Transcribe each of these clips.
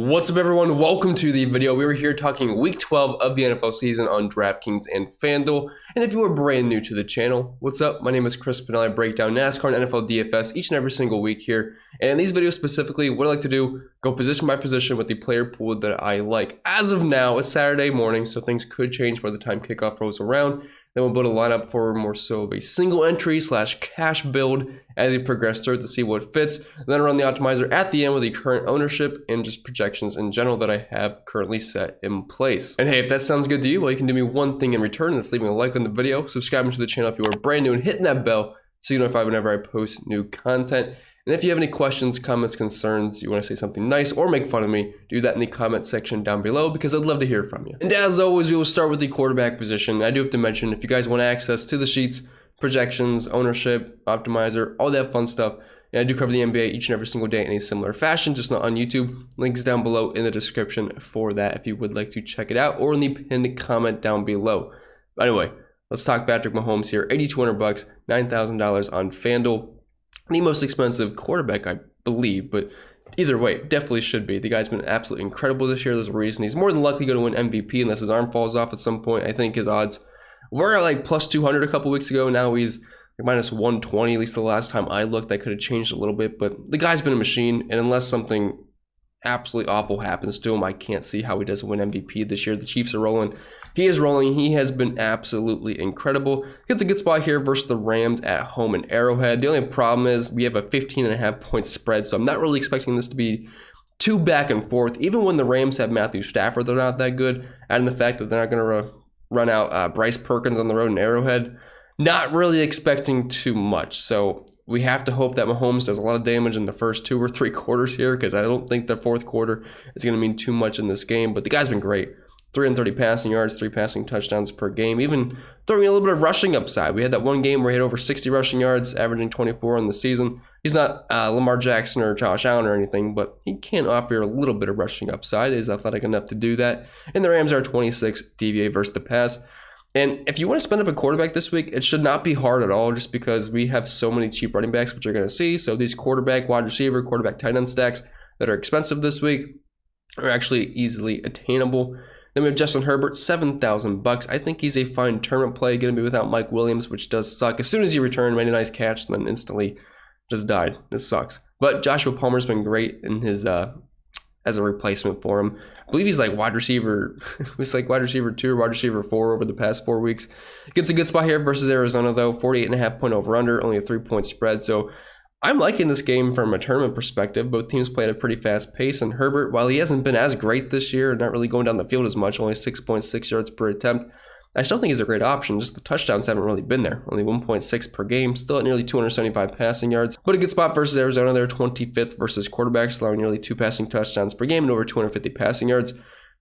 What's up, everyone? Welcome to the video. We were here talking week 12 of the NFL season on DraftKings and FanDuel. And if you are brand new to the channel, what's up? My name is Pennell. I break down NASCAR and NFL DFS each and every single week here. And in these videos specifically, what I like to do, go position by position with the player pool that I like. As of now, it's Saturday morning, so things could change by the time kickoff rolls around. Then we'll build a lineup for more so of a single entry / cash build as we progress through it to see what fits. Then run the optimizer at the end with the current ownership and just projections in general that I have currently set in place. And hey, if that sounds good to you, well, you can do me one thing in return, and that's leaving a like on the video, subscribing to the channel if you are brand new, and hitting that bell so you're notified whenever I post new content. And if you have any questions, comments, concerns, you want to say something nice or make fun of me, do that in the comment section down below because I'd love to hear from you. And as always, we will start with the quarterback position. I do have to mention, if you guys want access to the sheets, projections, ownership, optimizer, all that fun stuff, and I do cover the NBA each and every single day in a similar fashion, just not on YouTube. Links down below in the description for that if you would like to check it out, or in the pinned comment down below. But anyway, let's talk Patrick Mahomes here. $8,200, $9,000 on FanDuel. The most expensive quarterback, I believe, but either way, definitely should be. The guy's been absolutely incredible this year. There's a reason he's more than likely going to win MVP unless his arm falls off at some point. I think his odds were at like plus 200 a couple weeks ago. Now he's like minus 120, at least the last time I looked. That could have changed a little bit, but the guy's been a machine, and unless something absolutely awful happens to him, I can't see how he doesn't win MVP this year. The Chiefs are rolling. He is rolling. He has been absolutely incredible. Gets a good spot here versus the Rams at home in Arrowhead. The only problem is we have a 15.5 point spread, so I'm not really expecting this to be too back and forth. Even when the Rams have Matthew Stafford, they're not that good. Adding the fact that they're not going to run out Bryce Perkins on the road in Arrowhead, not really expecting too much. So we have to hope that Mahomes does a lot of damage in the first 2 or 3 quarters here, because I don't think the fourth quarter is going to mean too much in this game. But the guy's been great. 330 passing yards, 3 passing touchdowns per game, even throwing a little bit of rushing upside. We had that one game where he had over 60 rushing yards, averaging 24 in the season. He's not Lamar Jackson or Josh Allen or anything, but he can offer a little bit of rushing upside. He's athletic enough to do that. And the Rams are 26 DVA versus the pass. And if you want to spend up a quarterback this week, it should not be hard at all, just because we have so many cheap running backs, which you're going to see. So these quarterback, wide receiver, quarterback tight end stacks that are expensive this week are actually easily attainable. Then we have Justin Herbert, $7,000. I think he's a fine tournament play, going to be without Mike Williams, which does suck. As soon as he returned, made a nice catch, and then instantly just died. This sucks. But Joshua Palmer's been great in his as a replacement for him. I believe he's like wide receiver. He's like wide receiver 2 or wide receiver 4 over the past 4 weeks. Gets a good spot here versus Arizona, though. 48.5 point over under, only a 3 point spread. So I'm liking this game from a tournament perspective. Both teams play at a pretty fast pace, and Herbert, while he hasn't been as great this year, not really going down the field as much, only 6.6 yards per attempt, I still think he's a great option. Just the touchdowns haven't really been there. Only 1.6 per game, still at nearly 275 passing yards. But a good spot versus Arizona. They're 25th versus quarterbacks, allowing nearly 2 passing touchdowns per game and over 250 passing yards.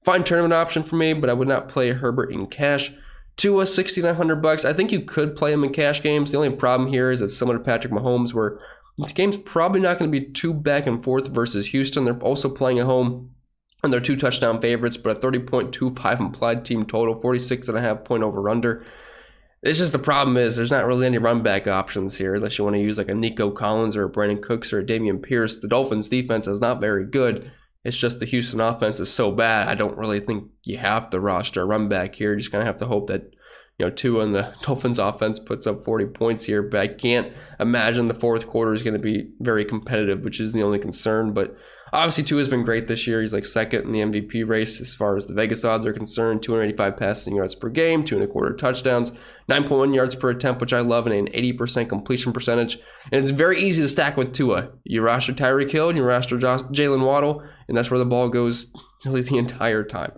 Fine tournament option for me, but I would not play Herbert in cash. Tua, $6,900. I think you could play him in cash games. The only problem here is it's similar to Patrick Mahomes, where this game's probably not going to be too back and forth versus Houston. They're also playing at home, and they're 2 touchdown favorites, but a 30.25 implied team total, 46.5 point over under. It's just the problem is there's not really any run back options here unless you want to use like a Nico Collins or a Brandon Cooks or a Dameon Pierce. The Dolphins defense is not very good. It's just the Houston offense is so bad. I don't really think you have to roster a run back here. You just kind of have to hope that, you know, Tua and the Dolphins offense puts up 40 points here, but I can't imagine the fourth quarter is going to be very competitive, which is the only concern. But obviously, Tua has been great this year. He's like second in the MVP race as far as the Vegas odds are concerned. 285 passing yards per game, 2.25 touchdowns, 9.1 yards per attempt, which I love, and an 80% completion percentage. And it's very easy to stack with Tua. You roster Tyreek Hill and you roster Jalen Waddle, and that's where the ball goes really the entire time.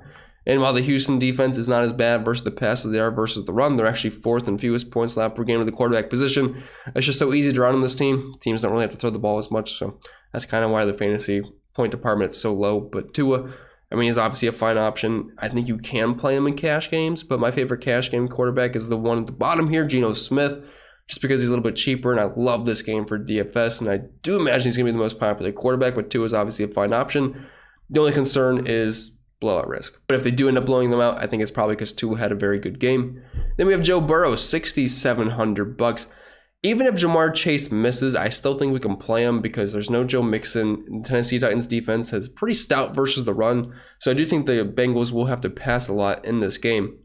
And while the Houston defense is not as bad versus the pass as they are versus the run, they're actually 4th in fewest points allowed per game to the quarterback position. It's just so easy to run on this team. Teams don't really have to throw the ball as much, so that's kind of why the fantasy point department is so low. But Tua, I mean, he's obviously a fine option. I think you can play him in cash games, but my favorite cash game quarterback is the one at the bottom here, Geno Smith, just because he's a little bit cheaper, and I love this game for DFS, and I do imagine he's going to be the most popular quarterback, but Tua is obviously a fine option. The only concern is blowout risk. But if they do end up blowing them out, I think it's probably because Tua had a very good game. Then we have Joe Burrow, $6,700. Even if Jamar Chase misses, I still think we can play him because there's no Joe Mixon. The Tennessee Titans defense has pretty stout versus the run. So I do think the Bengals will have to pass a lot in this game.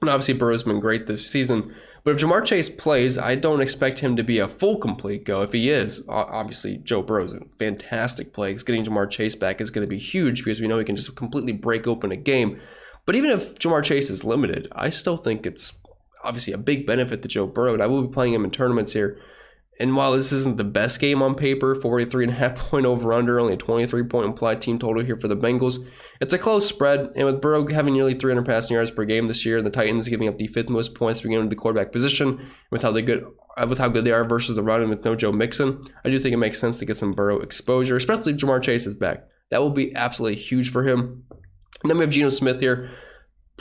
And obviously Burrow's been great this season. But if Jamar Chase plays, I don't expect him to be a full complete go. If he is, obviously Joe Burrow's a fantastic play. Getting Jamar Chase back is going to be huge because we know he can just completely break open a game. But even if Jamar Chase is limited, I still think it's obviously a big benefit to Joe Burrow. And I will be playing him in tournaments here. And while this isn't the best game on paper, 43.5 point over-under, only a 23-point implied team total here for the Bengals, it's a close spread. And with Burrow having nearly 300 passing yards per game this year, and the Titans giving up the 5th most points per game to the quarterback position, with how good they are versus the run and with no Joe Mixon, I do think it makes sense to get some Burrow exposure, especially if Jamar Chase is back. That will be absolutely huge for him. And then we have Geno Smith here,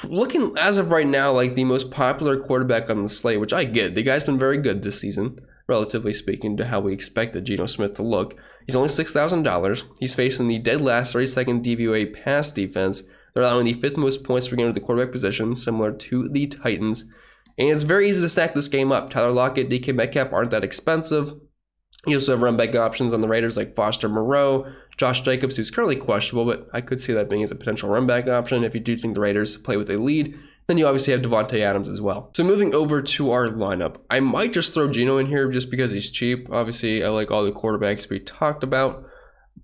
looking as of right now like the most popular quarterback on the slate, which I get. The guy's been very good this season, relatively speaking to how we expected Geno Smith to look. He's only $6,000. He's facing the dead last 32nd DVOA pass defense. They're allowing the 5th most points per game to the quarterback position, similar to the Titans. And it's very easy to stack this game up. Tyler Lockett, DK Metcalf aren't that expensive. You also have run back options on the Raiders like Foster Moreau, Josh Jacobs, who's currently questionable, but I could see that being as a potential run back option if you do think the Raiders play with a lead. Then you obviously have Devontae Adams as well. So moving over to our lineup, I might just throw Geno in here just because he's cheap. Obviously, I like all the quarterbacks we talked about,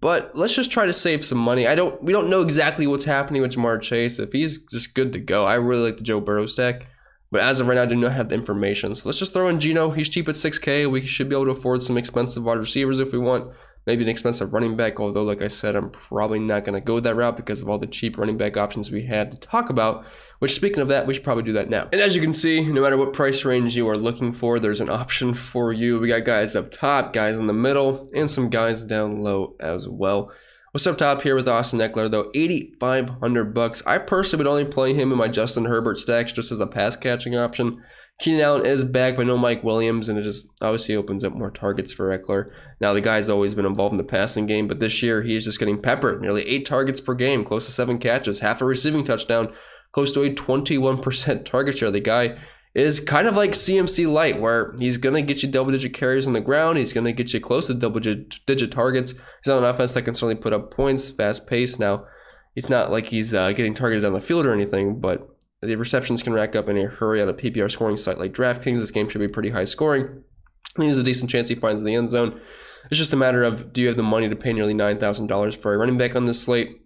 but let's just try to save some money. We don't know exactly what's happening with Jamar Chase. If he's just good to go, I really like the Joe Burrow stack, but as of right now, I do not have the information. So let's just throw in Geno. He's cheap at $6K. We should be able to afford some expensive wide receivers if we want. Maybe an expensive running back, although like I said, I'm probably not going to go that route because of all the cheap running back options we have to talk about, which speaking of that, we should probably do that now. And as you can see, no matter what price range you are looking for, there's an option for you. We got guys up top, guys in the middle, and some guys down low as well. What's up top here with Austin Eckler though? $8,500. I personally would only play him in my Justin Herbert stacks just as a pass catching option. Keenan Allen is back, but no Mike Williams, and it just obviously opens up more targets for Eckler. Now, the guy's always been involved in the passing game, but this year he is just getting peppered. Nearly 8 targets per game, close to 7 catches, half a receiving touchdown, close to a 21% target share. The guy is kind of like CMC Light, where he's going to get you double-digit carries on the ground. He's going to get you close to double-digit targets. He's on an offense that can certainly put up points, fast pace. Now, it's not like he's getting targeted on the field or anything, but the receptions can rack up in a hurry on a PPR scoring site like DraftKings. This game should be pretty high scoring. I think there's a decent chance he finds the end zone. It's just a matter of, do you have the money to pay nearly $9,000 for a running back on this slate?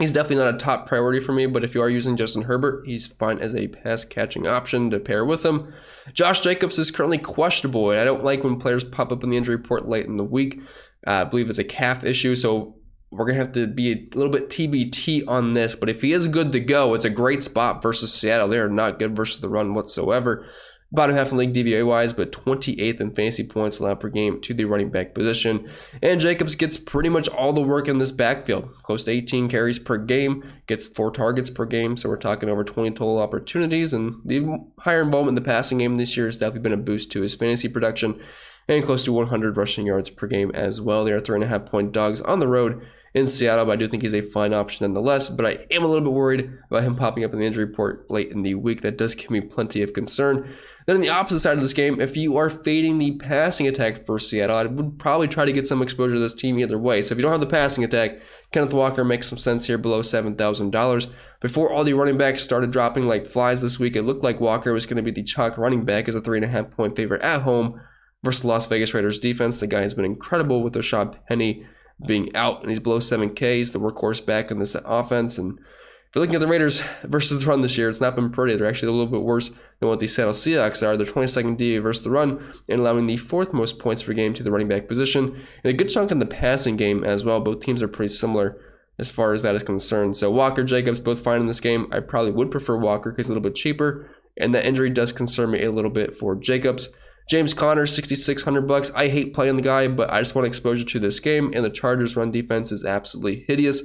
He's definitely not a top priority for me, but if you are using Justin Herbert, he's fine as a pass-catching option to pair with him. Josh Jacobs is currently questionable, and I don't like when players pop up in the injury report late in the week. I believe it's a calf issue, so we're going to have to be a little bit TBT on this, but if he is good to go, it's a great spot versus Seattle. They are not good versus the run whatsoever. Bottom half in the league DVOA-wise, but 28th in fantasy points allowed per game to the running back position. And Jacobs gets pretty much all the work in this backfield. Close to 18 carries per game, gets 4 targets per game, so we're talking over 20 total opportunities. And the higher involvement in the passing game this year has definitely been a boost to his fantasy production. And close to 100 rushing yards per game as well. They are 3.5-point dogs on the road in Seattle, but I do think he's a fine option nonetheless. But I am a little bit worried about him popping up in the injury report late in the week. That does give me plenty of concern. Then on the opposite side of this game, if you are fading the passing attack for Seattle, I would probably try to get some exposure to this team either way. So if you don't have the passing attack, Kenneth Walker makes some sense here below $7,000. Before all the running backs started dropping like flies this week, it looked like Walker was going to be the chalk running back as a 3.5-point favorite at home versus the Las Vegas Raiders defense. The guy has been incredible with Rashad Penny being out, and he's below 7K. He's the workhorse back in this offense. And if you're looking at the Raiders versus the run this year, it's not been pretty. They're actually a little bit worse than what the Seattle Seahawks are. They're 22nd DVOA versus the run and allowing the 4th most points per game to the running back position. And a good chunk in the passing game as well. Both teams are pretty similar as far as that is concerned. So Walker, Jacobs, both fine in this game. I probably would prefer Walker because he's a little bit cheaper, and that injury does concern me a little bit for Jacobs. James Conner, $6,600. I hate playing the guy, but I just want exposure to this game, and the Chargers' run defense is absolutely hideous.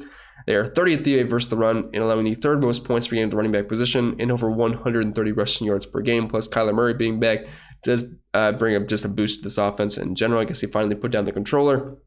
They are 30th DVOA versus the run and allowing the 3rd most points per game to the running back position and over 130 rushing yards per game. Plus Kyler Murray being back does bring up just a boost to this offense in general. I guess he finally put down the controller.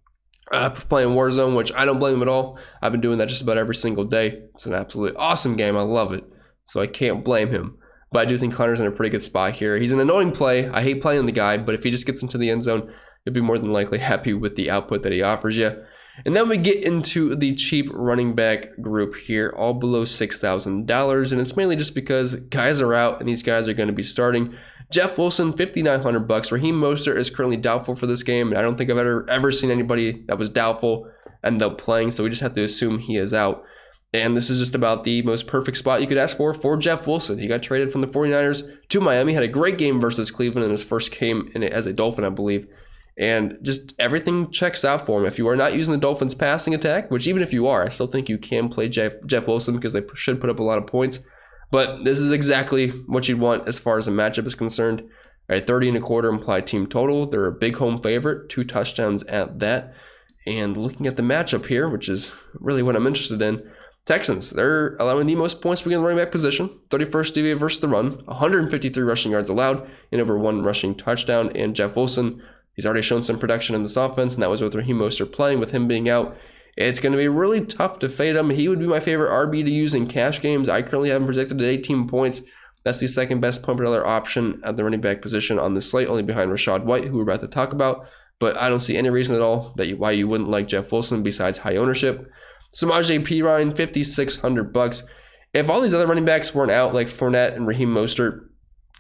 Playing Warzone, which I don't blame him at all. I've been doing that just about every single day. It's an absolutely awesome game. I love it. So I can't blame him. But I do think Connor's in a pretty good spot here. He's an annoying play. I hate playing the guy, but if he just gets into the end zone, you'll be more than likely happy with the output that he offers you. And then we get into the cheap running back group here, all below $6,000. And it's mainly just because guys are out and these guys are going to be starting. Jeff Wilson, $5,900. Raheem Mostert is currently doubtful for this game. And I don't think I've ever seen anybody that was doubtful end up playing. So we just have to assume he is out. And this is just about the most perfect spot you could ask for Jeff Wilson. He got traded from the 49ers to Miami, had a great game versus Cleveland in his first game as a Dolphin, I believe. And just everything checks out for him. If you are not using the Dolphins passing attack, which even if you are, I still think you can play Jeff Wilson because they should put up a lot of points. But this is exactly what you'd want as far as a matchup is concerned. All right, 30.25 implied team total. They're a big home favorite, 2 touchdowns at that. And looking at the matchup here, which is really what I'm interested in, Texans, they're allowing the most points per game in the running back position, 31st DVA versus the run, 153 rushing yards allowed, and over 1 rushing touchdown. And Jeff Wilson, he's already shown some production in this offense, and that was with Raheem Mostert playing. With him being out, it's going to be really tough to fade him. He would be my favorite RB to use in cash games. I currently have him projected at 18 points. That's the second best point per dollar option at the running back position on the slate, only behind Rachaad White, who we're about to talk about. But I don't see any reason at all why you wouldn't like Jeff Wilson besides high ownership. Samaje Perine, $5,600. If all these other running backs weren't out, like Fournette and Raheem Mostert,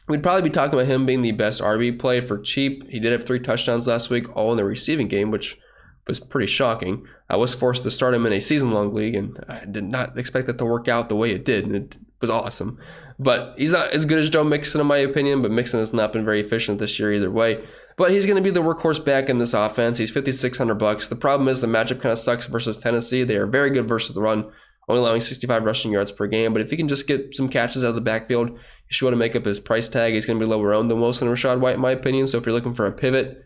we'd probably be talking about him being the best RB play for cheap. He did have 3 touchdowns last week, all in the receiving game, which was pretty shocking. I was forced to start him in a season-long league, and I did not expect that to work out the way it did, and it was awesome. But he's not as good as Joe Mixon, in my opinion, but Mixon has not been very efficient this year either way. But he's going to be the workhorse back in this offense. He's $5,600. The problem is the matchup kind of sucks versus Tennessee. They are very good versus the run, only allowing 65 rushing yards per game. But if he can just get some catches out of the backfield, he should want to make up his price tag. He's going to be lower owned than Wilson and Rachaad White, in my opinion. So if you're looking for a pivot,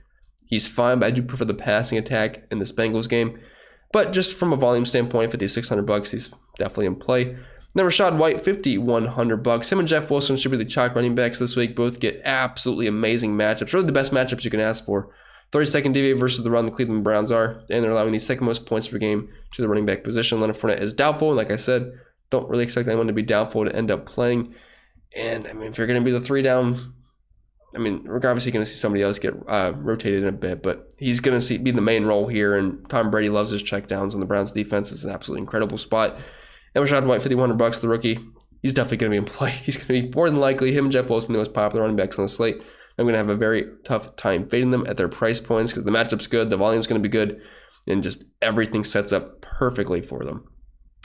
he's fine. But I do prefer the passing attack in this Bengals game. But just from a volume standpoint, $5,600, he's definitely in play. Then Rachaad White, $5,100. Him and Jeff Wilson should be the chalk running backs this week. Both get absolutely amazing matchups. Really the best matchups you can ask for. 32nd DVA versus the run the Cleveland Browns are. And they're allowing the second most points per game to the running back position. Leonard Fournette is doubtful. And like I said, don't really expect anyone to be doubtful to end up playing. And I mean, if you're going to be the 3 down, I mean, regardless, you're going to see somebody else get rotated in a bit. But he's going to be the main role here. And Tom Brady loves his checkdowns. And the Browns defense is an absolutely incredible spot. And Rachaad White, $5,100, the rookie. He's definitely going to be in play. He's going to be more than likely him and Jeff Wilson, the most popular running backs on the slate. I'm going to have a very tough time fading them at their price points because the matchup's good, the volume's going to be good, and just everything sets up perfectly for them.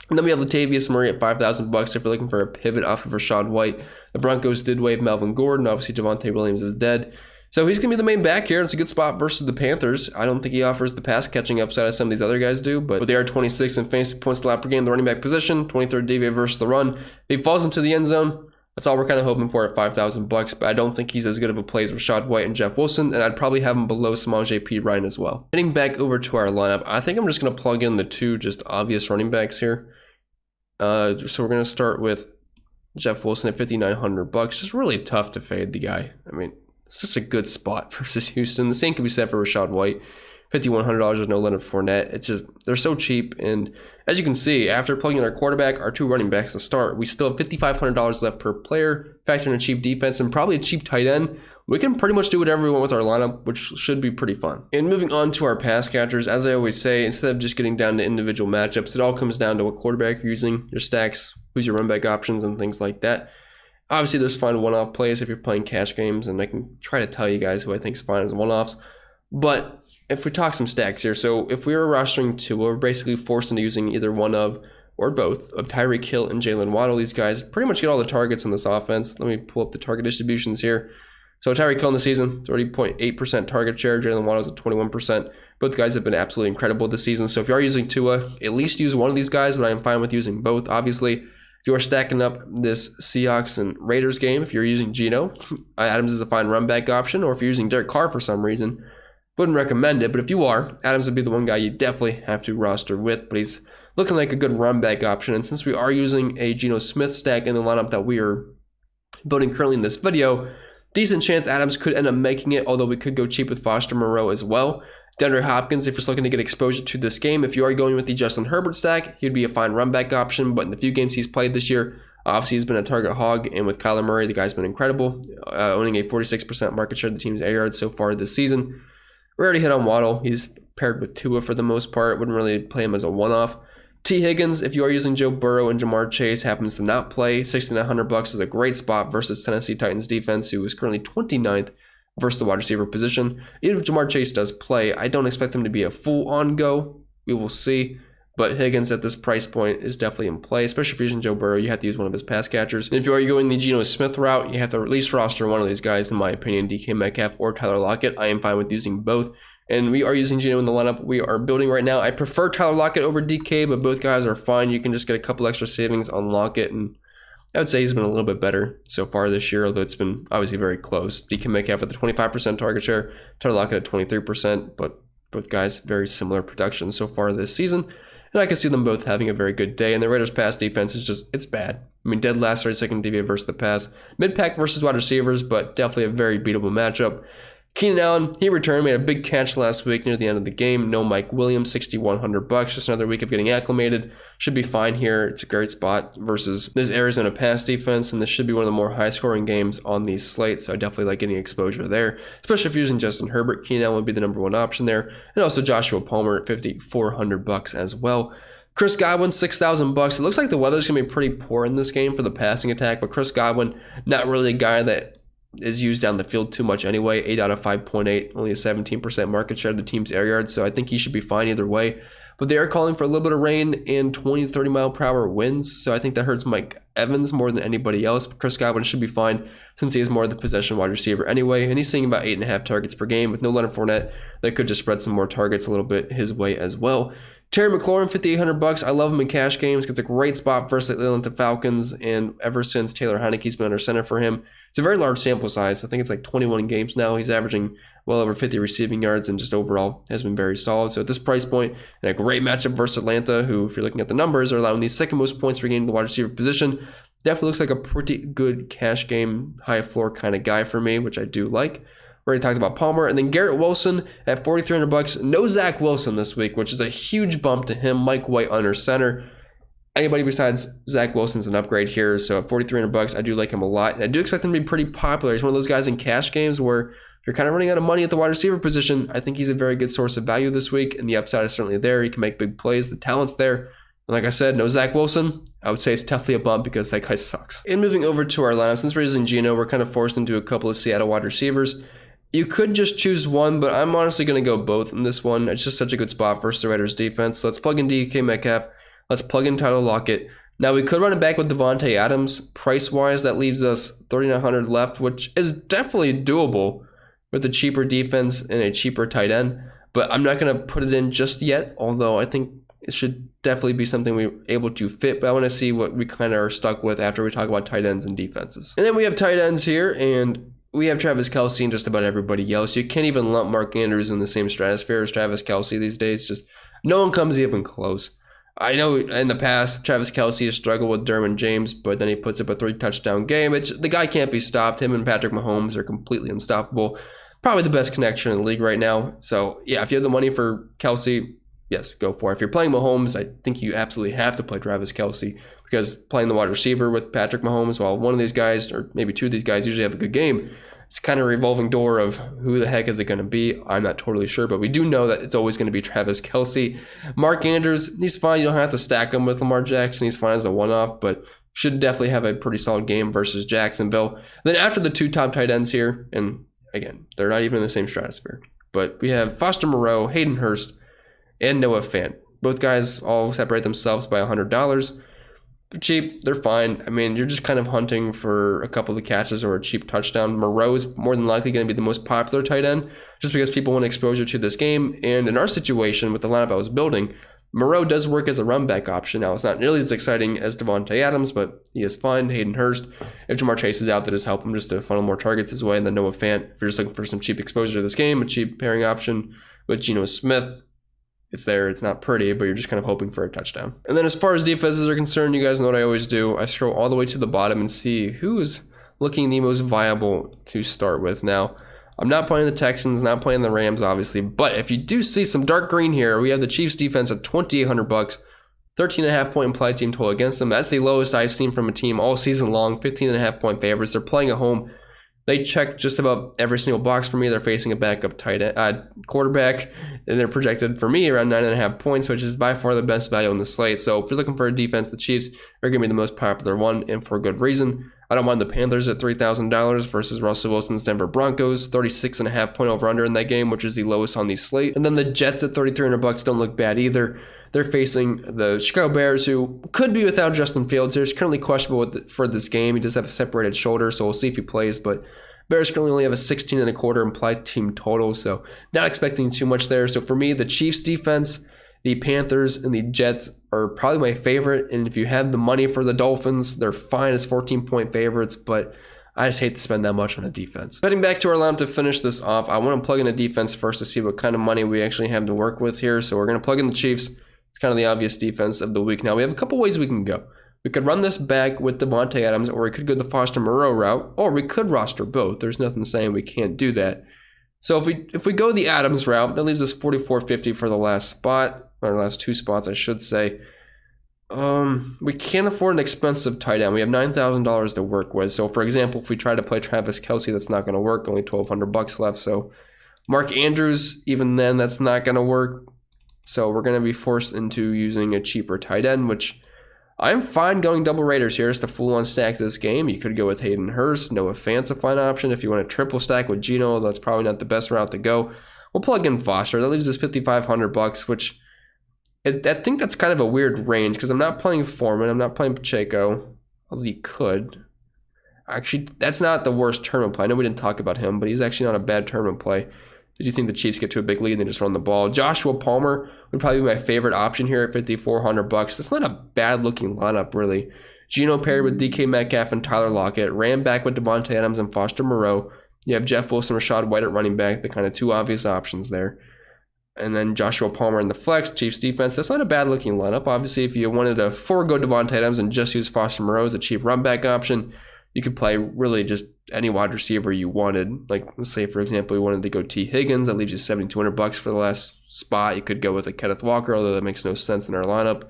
And then we have Latavius Murray at $5,000 if you're looking for a pivot off of Rachaad White. The Broncos did waive Melvin Gordon. Obviously, Javonte Williams is dead. So he's going to be the main back here. It's a good spot versus the Panthers. I don't think he offers the pass catching upside as some of these other guys do, but they are 26th in fantasy points allowed per game, the running back position, 23rd DVA versus the run. If he falls into the end zone, that's all we're kind of hoping for at $5,000, but I don't think he's as good of a play as Rachaad White and Jeff Wilson, and I'd probably have him below Samaje Perine as well. Getting back over to our lineup, I think I'm just going to plug in the 2 just obvious running backs here. So we're going to start with Jeff Wilson at $5,900. Just really tough to fade the guy. I mean, it's such a good spot versus Houston. The same can be said for Rachaad White. $5,100 with no Leonard Fournette. It's just, they're so cheap. And as you can see, after plugging in our quarterback, our 2 running backs to start, we still have $5,500 left per player, factoring in a cheap defense and probably a cheap tight end. We can pretty much do whatever we want with our lineup, which should be pretty fun. And moving on to our pass catchers, as I always say, instead of just getting down to individual matchups, it all comes down to what quarterback you're using, your stacks, who's your run back options, and things like that. Obviously, there's fun one-off plays if you're playing cash games, and I can try to tell you guys who I think is fine as one-offs. But if we talk some stacks here, so if we were rostering 2, we're basically forced into using either one of or both of Tyreek Hill and Jalen Waddle. These guys pretty much get all the targets in this offense. Let me pull up the target distributions here. So Tyreek Hill in the season, 30.8% target share. Jalen Waddle's at 21%. Both guys have been absolutely incredible this season. So if you are using Tua, at least use one of these guys, but I am fine with using both. Obviously, if you are stacking up this Seahawks and Raiders game, if you're using Geno, Adams is a fine run back option. Or if you're using Derek Carr for some reason, wouldn't recommend it. But if you are, Adams would be the one guy you definitely have to roster with. But he's looking like a good run back option. And since we are using a Geno Smith stack in the lineup that we are building currently in this video, decent chance Adams could end up making it, although we could go cheap with Foster Moreau as well. DeAndre Hopkins, if you're just looking to get exposure to this game, if you are going with the Justin Herbert stack, he'd be a fine run back option, but in the few games he's played this year, Obviously, he's been a target hog, and with Kyler Murray, the guy's been incredible, owning a 46% market share of the team's air yards so far this season. We already hit on Waddle. He's paired with Tua for the most part. Wouldn't really play him as a one-off. T. Higgins, if you are using Joe Burrow and Jamar Chase, happens to not play. $6,900 is a great spot versus Tennessee Titans defense, who is currently 29th versus the wide receiver position. Even if Jamar Chase does play, I don't expect him to be a full on-go. We will see. But Higgins at this price point is definitely in play, especially if you're using Joe Burrow. You have to use one of his pass catchers. And if you are going the Geno Smith route, you have to at least roster one of these guys, in my opinion, DK Metcalf or Tyler Lockett. I am fine with using both. And we are using Geno in the lineup we are building right now. I prefer Tyler Lockett over DK, but both guys are fine. You can just get a couple extra savings on Lockett, and I would say he's been a little bit better so far this year, although it's been obviously very close. DK Metcalf with a 25% target share, Tyler Lockett at 23%, but both guys very similar production so far this season. And I can see them both having a very good day. And the Raiders' pass defense is just, it's bad. I mean, dead last 32nd DVA versus the pass. Mid-pack versus wide receivers, but definitely a very beatable matchup. Keenan Allen, he returned, made a big catch last week near the end of the game. No Mike Williams, $6,100. Just another week of getting acclimated. Should be fine here. It's a great spot versus this Arizona pass defense, and this should be one of the more high-scoring games on these slates. So I definitely like getting exposure there, especially if you're using Justin Herbert. Keenan Allen would be the number one option there, and also Joshua Palmer at $5,400 as well. Chris Godwin, $6,000. It looks like the weather's gonna be pretty poor in this game for the passing attack, but Chris Godwin, not really a guy that is used down the field too much anyway. 8 out of 5.8, only a 17% market share of the team's air yards, so I think he should be fine either way. But they are calling for a little bit of rain and 20 to 30 mile per hour winds, so I think that hurts Mike Evans more than anybody else. But Chris Godwin should be fine since he is more of the possession wide receiver anyway, and he's seeing about 8.5 targets per game with no Leonard Fournette. That could just spread some more targets a little bit his way as well. Terry McLaurin, $5,800. I love him in cash games. Gets a great spot versus the Atlanta Falcons, and ever since Taylor Heineke's been under center for him, it's a very large sample size. I think it's like 21 games now. He's averaging well over 50 receiving yards and just overall has been very solid. So at this price point, and a great matchup versus Atlanta, who, if you're looking at the numbers, are allowing the second most points per game in the wide receiver position. Definitely looks like a pretty good cash game, high floor kind of guy for me, which I do like. We already talked about Palmer. And then Garrett Wilson at $4,300. No Zach Wilson this week, which is a huge bump to him. Mike White under center. Anybody besides Zach Wilson's an upgrade here. So at $4,300, I do like him a lot. And I do expect him to be pretty popular. He's one of those guys in cash games where if you're kind of running out of money at the wide receiver position, I think he's a very good source of value this week. And the upside is certainly there. He can make big plays. The talent's there. And like I said, no Zach Wilson. I would say it's definitely a bump because that guy sucks. And moving over to our lineup, since we're using Geno, we're kind of forced into a couple of Seattle wide receivers. You could just choose one, but I'm honestly going to go both in this one. It's just such a good spot versus the Raiders defense. So let's plug in DK Metcalf. Let's plug in Tyler Lockett. Now, we could run it back with Devontae Adams. Price-wise, that leaves us $3,900 left, which is definitely doable with a cheaper defense and a cheaper tight end. But I'm not going to put it in just yet, although I think it should definitely be something we're able to fit. But I want to see what we kind of are stuck with after we talk about tight ends and defenses. And then we have tight ends here, and we have Travis Kelce and just about everybody else. You can't even lump Mark Andrews in the same stratosphere as Travis Kelce these days. Just no one comes even close. I know in the past, Travis Kelce has struggled with Derwin James, but then he puts up a 3-touchdown game. The guy can't be stopped. Him and Patrick Mahomes are completely unstoppable. Probably the best connection in the league right now. So, yeah, if you have the money for Kelce, yes, go for it. If you're playing Mahomes, I think you absolutely have to play Travis Kelce because playing the wide receiver with Patrick Mahomes, while one of these guys, or maybe two of these guys, usually have a good game, it's kind of a revolving door of who the heck is it going to be. I'm not totally sure, but we do know that it's always going to be Travis Kelce. Mark Andrews, he's fine. You don't have to stack him with Lamar Jackson. He's fine as a one-off, but should definitely have a pretty solid game versus Jacksonville. Then after the two top tight ends here, and again, they're not even in the same stratosphere, but we have Foster Moreau, Hayden Hurst, and Noah Fant. Both guys all separate themselves by $100. They're cheap. They're fine. I mean, you're just kind of hunting for a couple of catches or a cheap touchdown. Moreau is more than likely going to be the most popular tight end just because people want exposure to this game. And in our situation with the lineup I was building, Moreau does work as a run back option. Now, it's not nearly as exciting as Devontae Adams, but he is fine. Hayden Hurst. If Jamar Chase is out, that does help him just to funnel more targets his way. And then Noah Fant, if you're just looking for some cheap exposure to this game, a cheap pairing option with Geno Smith. It's there. It's not pretty, but you're just kind of hoping for a touchdown. And then as far as defenses are concerned, you guys know what I always do. I scroll all the way to the bottom and see who is looking the most viable to start with. Now, I'm not playing the Texans, not playing the Rams, obviously. But if you do see some dark green here, we have the Chiefs defense at $2,800. 13.5 point implied team total against them. That's the lowest I've seen from a team all season long. 15.5 point favorites. They're playing at home. They check just about every single box for me. They're facing a backup quarterback, and they're projected for me around 9.5 points, which is by far the best value on the slate. So if you're looking for a defense, the Chiefs are going to be the most popular one, and for a good reason. I don't mind the Panthers at $3,000 versus Russell Wilson's Denver Broncos, 36.5 point over/under in that game, which is the lowest on the slate. And then the Jets at $3,300 don't look bad either. They're facing the Chicago Bears, who could be without Justin Fields. He's currently questionable for this game. He does have a separated shoulder, so we'll see if he plays. But Bears currently only have a 16.25 implied team total, so not expecting too much there. So for me, the Chiefs defense, the Panthers, and the Jets are probably my favorite. And if you have the money for the Dolphins, they're fine as 14-point favorites, but I just hate to spend that much on a defense. Heading back to our lineup to finish this off, I want to plug in a defense first to see what kind of money we actually have to work with here. So we're going to plug in the Chiefs. It's kind of the obvious defense of the week. Now, we have a couple ways we can go. We could run this back with Devontae Adams, or we could go the Foster Moreau route, or we could roster both. There's nothing saying we can't do that. So if we go the Adams route, that leaves us $44.50 for the last spot, or last two spots, I should say. We can't afford an expensive tight end. We have $9,000 to work with. So, for example, if we try to play Travis Kelce, that's not going to work. Only $1,200 left. So, Mark Andrews, even then, that's not going to work. So, we're going to be forced into using a cheaper tight end, which I'm fine going double Raiders here. It's the full-on stack this game. You could go with Hayden Hurst. Noah Fant's a fine option. If you want a triple stack with Geno, that's probably not the best route to go. We'll plug in Foster. That leaves us $5,500, which I think that's kind of a weird range because I'm not playing Foreman. I'm not playing Pacheco. Although he could. Actually, that's not the worst tournament play. I know we didn't talk about him, but he's actually not a bad tournament play. Did you think the Chiefs get to a big lead and they just run the ball? Joshua Palmer would probably be my favorite option here at $5,400. That's not a bad-looking lineup, really. Geno paired with DK Metcalf and Tyler Lockett. Ran back with Devontae Adams and Foster Moreau. You have Jeff Wilson, Rashad White at running back, the kind of two obvious options there. And then Joshua Palmer in the flex, Chiefs defense. That's not a bad-looking lineup. Obviously, if you wanted to forego Devontae Adams and just use Foster Moreau as a cheap run-back option, you could play really just any wide receiver you wanted. Like, let's say, for example, you wanted to go T. Higgins. That leaves you $7,200 for the last spot. You could go with a Kenneth Walker, although that makes no sense in our lineup.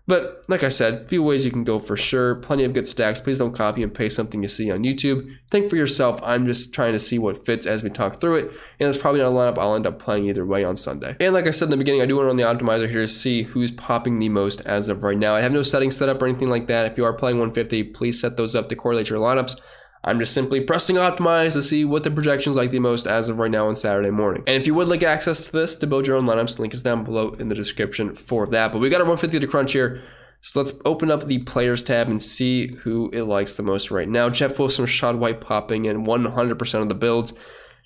But like I said, a few ways you can go for sure. Plenty of good stacks. Please don't copy and paste something you see on YouTube. Think for yourself. I'm just trying to see what fits as we talk through it. And it's probably not a lineup I'll end up playing either way on Sunday. And like I said in the beginning, I do want to run the optimizer here to see who's popping the most as of right now. I have no settings set up or anything like that. If you are playing 150, please set those up to correlate your lineups. I'm just simply pressing optimize to see what the projections like the most as of right now on Saturday morning. And if you would like access to this to build your own lineups, the link is down below in the description for that. But we got our 150 to crunch here. So let's open up the players tab and see who it likes the most right now. Jeff Wilson, Rashad White popping in 100% of the builds.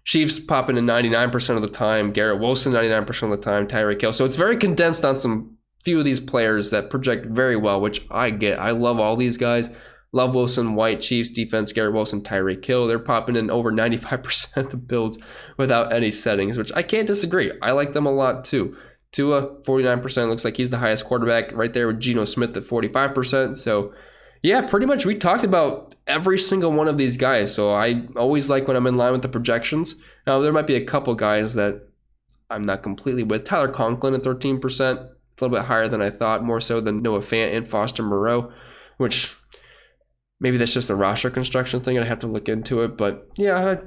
Chiefs popping in 99% of the time. Garrett Wilson 99% of the time. Tyreek Hill. So it's very condensed on some few of these players that project very well, which I get. I love all these guys. Love Wilson, White, Chiefs, defense, Garrett Wilson, Tyreek Hill. They're popping in over 95% of the builds without any settings, which I can't disagree. I like them a lot too. Tua, 49%. Looks like he's the highest quarterback right there with Geno Smith at 45%. So, yeah, pretty much we talked about every single one of these guys. So I always like when I'm in line with the projections. Now, there might be a couple guys that I'm not completely with. Tyler Conklin at 13%. A little bit higher than I thought, more so than Noah Fant and Foster Moreau, which maybe that's just a roster construction thing. I'd have to look into it. But, yeah, I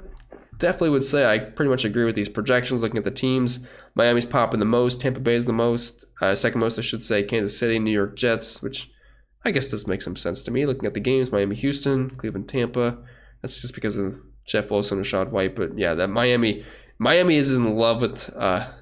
definitely would say I pretty much agree with these projections. Looking at the teams, Miami's popping the most, Tampa Bay's the most, second most I should say, Kansas City, New York Jets, which I guess does make some sense to me. Looking at the games, Miami, Houston, Cleveland, Tampa. That's just because of Jeff Wilson and Rashad White. But yeah, that Miami is in love with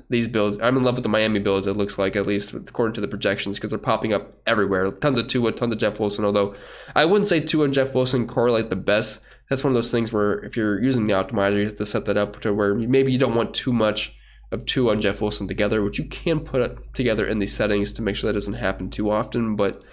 these builds. I'm in love with the Miami builds, it looks like, at least according to the projections, because they're popping up everywhere. Tons of Tua, tons of Jeff Wilson, although I wouldn't say Tua and Jeff Wilson correlate the best. That's one of those things where if you're using the optimizer, you have to set that up to where maybe you don't want too much of Tua and Jeff Wilson together, which you can put together in these settings to make sure that doesn't happen too often. But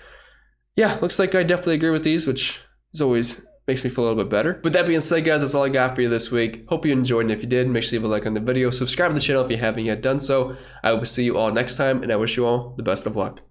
yeah, looks like I definitely agree with these, which is always makes me feel a little bit better. With that being said, guys, that's all I got for you this week. Hope you enjoyed, and if you did, make sure you leave a like on the video. Subscribe to the channel if you haven't yet done so. I will see you all next time, and I wish you all the best of luck.